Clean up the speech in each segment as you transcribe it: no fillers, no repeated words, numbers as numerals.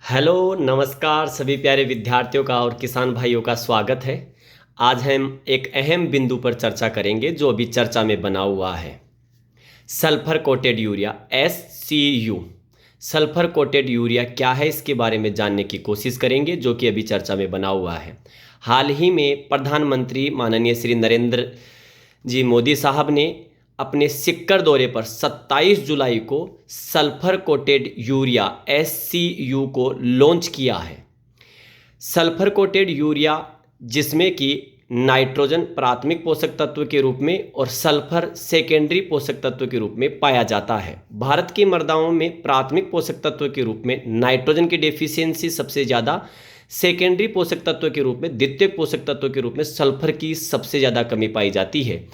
Hello नमस्कार सभी प्यारे विद्यार्थियों का और किसान भाइयों का स्वागत है। आज हम एक अहम बिंदु पर चर्चा करेंगे जो अभी चर्चा में बना हुआ है। Sulphur coated urea SCU। Sulphur coated urea क्या है, इसके बारे में जानने की कोशिश करेंगे जो कि अभी चर्चा में बना हुआ है। हाल ही में प्रधानमंत्री माननीय श्री नरेंद्र जी मोदी साहब ने अपने सिक्कर दौरे पर 27 जुलाई को सल्फर कोटेड यूरिया SCU को लॉन्च किया है। सल्फर कोटेड यूरिया जिसमें कि नाइट्रोजन प्राथमिक पोषक तत्व के रूप में और सल्फर सेकेंडरी पोषक तत्व के रूप में पाया जाता है। भारत की मृदाओं में प्राथमिक पोषक तत्व के रूप में नाइट्रोजन की डेफिशिएंसी सबसे ज़्यादा, सेकेंडरी पोषक तत्व के रूप में, द्वितीयक पोषक तत्व के रूप में सल्फर की सबसे ज़्यादा कमी पाई जाती है।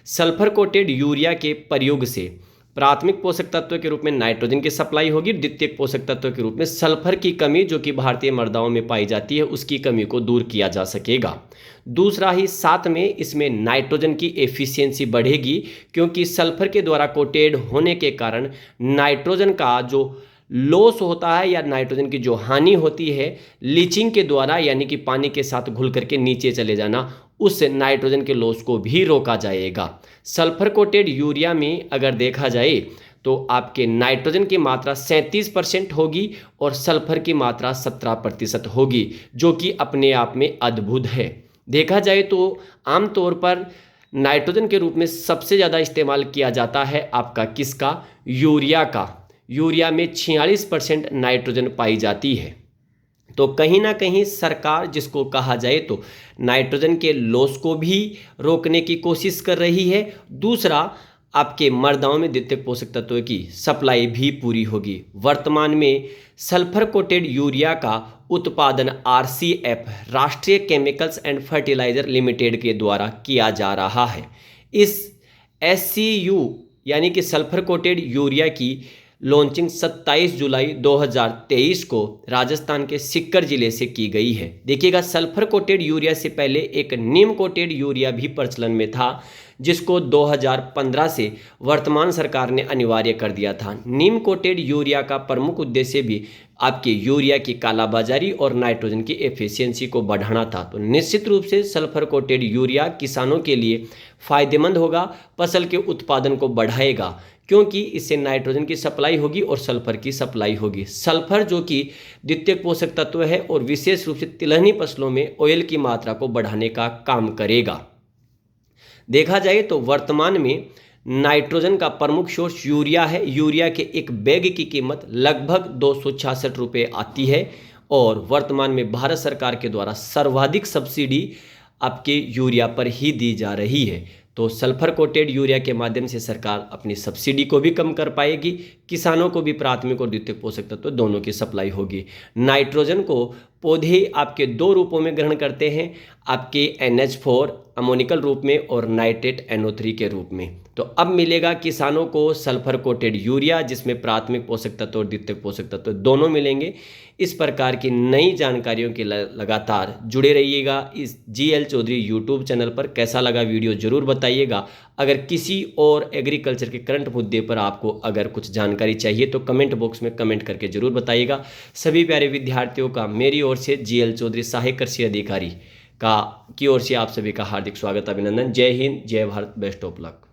सल्फर कोटेड यूरिया के प्रयोग से प्राथमिक पोषक तत्व के रूप में नाइट्रोजन की सप्लाई होगी, द्वितीयक पोषक तत्व के रूप में सल्फर की कमी जो कि भारतीय मृदाओं में पाई जाती है उसकी कमी को दूर किया जा सकेगा। दूसरा ही साथ में इसमें नाइट्रोजन की एफिशिएंसी बढ़ेगी क्योंकि सल्फर के द्वारा कोटेड होने के कारण नाइट्रोजन का जो लॉस होता है या नाइट्रोजन की जो हानि होती है लीचिंग के द्वारा, यानी कि पानी के साथ घुल करके नीचे चले जाना, उस नाइट्रोजन के लॉस को भी रोका जाएगा। सल्फर कोटेड यूरिया में अगर देखा जाए तो आपके नाइट्रोजन की मात्रा 37% होगी और सल्फर की मात्रा 17% होगी, जो कि अपने आप में अद्भुत है। देखा जाए तो आमतौर पर नाइट्रोजन के रूप में सबसे ज़्यादा इस्तेमाल किया जाता है आपका किसका, यूरिया का। यूरिया में 46% नाइट्रोजन पाई जाती है। तो कहीं ना कहीं सरकार जिसको कहा जाए तो नाइट्रोजन के लॉस को भी रोकने की कोशिश कर रही है। दूसरा, आपके मृदाओं में द्वितीयक पोषक तत्वों की सप्लाई भी पूरी होगी। वर्तमान में सल्फर कोटेड यूरिया का उत्पादन RCF राष्ट्रीय केमिकल्स एंड फर्टिलाइजर लिमिटेड के द्वारा किया जा रहा है। इस SCU यानी कि सल्फर कोटेड यूरिया की लॉन्चिंग 27 जुलाई 2023 को राजस्थान के सिक्कर जिले से की गई है। देखिएगा, सल्फर कोटेड यूरिया से पहले एक नीम कोटेड यूरिया भी प्रचलन में था जिसको 2015 से वर्तमान सरकार ने अनिवार्य कर दिया था। नीम कोटेड यूरिया का प्रमुख उद्देश्य भी आपके यूरिया की कालाबाजारी और नाइट्रोजन की एफिशिएंसी को बढ़ाना था। तो निश्चित रूप से सल्फर कोटेड यूरिया किसानों के लिए फायदेमंद होगा, फसल के उत्पादन को बढ़ाएगा क्योंकि इससे नाइट्रोजन की सप्लाई होगी और सल्फर की सप्लाई होगी। सल्फर जो कि द्वितीयक पोषक तत्व है और विशेष रूप से तिलहनी फसलों में ऑयल की मात्रा को बढ़ाने का काम करेगा। देखा जाए तो वर्तमान में नाइट्रोजन का प्रमुख सोर्स यूरिया है। यूरिया के एक बैग की कीमत लगभग 266 रुपये आती है और वर्तमान में भारत सरकार के द्वारा सर्वाधिक सब्सिडी आपके यूरिया पर ही दी जा रही है। तो सल्फर कोटेड यूरिया के माध्यम से सरकार अपनी सब्सिडी को भी कम कर पाएगी, किसानों को भी प्राथमिक और द्वितीयक पोषक तत्व दोनों की सप्लाई होगी। नाइट्रोजन को पौधे आपके दो रूपों में ग्रहण करते हैं, आपके NH4 अमोनिकल रूप में और नाइट्रेट NO3 के रूप में। तो अब मिलेगा किसानों को सल्फर कोटेड यूरिया जिसमें प्राथमिक पोषक तत्व और द्वितीयक पोषक तत्व दोनों मिलेंगे। इस प्रकार की नई जानकारियों के लगातार जुड़े रहिएगा इस GL चौधरी यूट्यूब चैनल पर। कैसा लगा वीडियो ज़रूर बताइएगा। अगर किसी और एग्रीकल्चर के करंट मुद्दे पर आपको अगर कुछ जानकारी चाहिए तो कमेंट बॉक्स में कमेंट करके ज़रूर बताइएगा। सभी प्यारे विद्यार्थियों का मेरी ओर से GL चौधरी सहायक कृषि अधिकारी की ओर से आप सभी का हार्दिक स्वागत, अभिनंदन। जय हिंद, जय भारत, बेस्ट ऑफ लक।